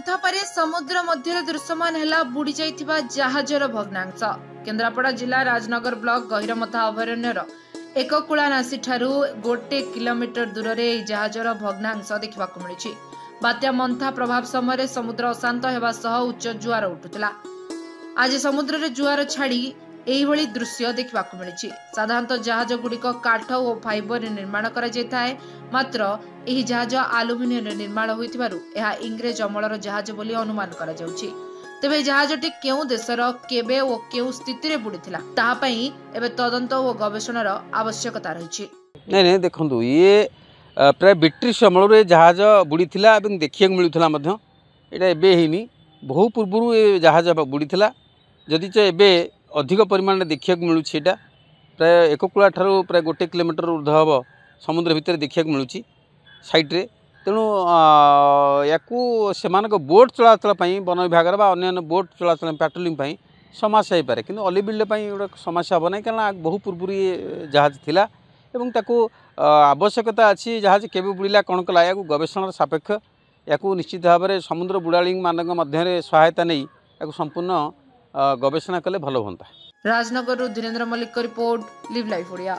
मंथापारे समुद्र मध्य दृश्यमान है बुड़ी जाइथिबा जहाजर भग्नांश। केन्द्रापड़ा जिला राजनगर ब्लॉक गहिरमथा अभयारण्यर एक कुलानासी ठारू 1 किलोमीटर दूर में जहाजर भग्नांश देखा मिली। बात्या मंथा प्रभाव समय समुद्र अशांत होगा सह उच्च जुआर उठुला। आज समुद्र रे जुआर छाड़ी एहिभଳି दृश्य देखा मिली। साधारणतः जहाज गुड़िक काठ और फाइबर निर्माण करा जायଥାଏ, मात्र एही जहाज आलुमिनियम निर्माण होइथिबारु एहा इंग्रेज अमलर जहाज बोली अनुमान करा जाउछि। तेबे जहाजटी केउ देशर केबे ओ केउ स्थिति रे बुड़िथिला ताहा पई एबे तदंत ओ गवेषणार आवश्यकता रहिछि। नहीं देखंतु ये प्राय ब्रिटिश अमल रे जहाज बुड़ीथिला एवं देखिया मिलुथिला मध्य एटा एबे हेनी। बहु पूर्वरु ए जहाज बुड़ीथिला, जदि च एबे अधिक परिमाण में देखा मिलूँ। प्राय एक कूला ठारू प्राय 1 किलोमीटर ऊर्ध हम समुद्र भितर देखा मिलूँ साइड्रे। तेणु या बोट चलाचल वन विभाग अन्य बोट चलाचल पेट्रोलिंग समस्या हो पाए, कि अलिबिल्ड गोटे समस्या हम ना, कारण बहु पूर्व ये जहाज थिला एवं ताकू आवश्यकता अच्छी जहाज केबे बुड़ीला कौन कला या गवेषण सापेक्ष या निश्चित भाव में समुद्र बुड़ाली मान मध्य सहायता नहीं या संपूर्ण गवेषणा कले भल होता। Rajnagar Dhirendra Mallik report, live life Odia.